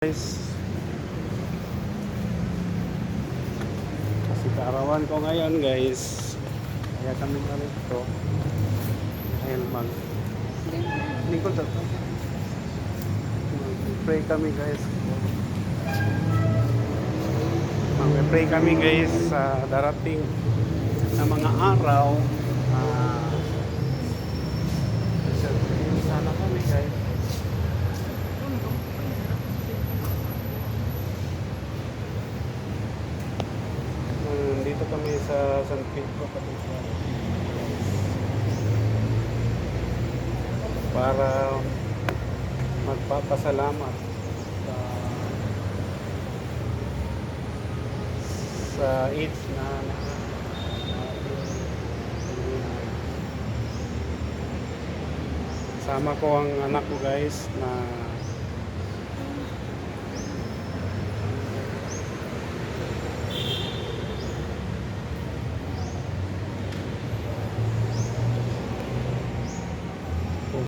Guys, kasi kaarawan ko ngayon guys, kaya kami narito dahil lingkod to, pray kami guys, mag-pray kami guys sa darating na mga araw. Sana kami guys. Dito kami sa San Pedro para magpapasalamat sa AIDS na sama ko ang anak ko guys na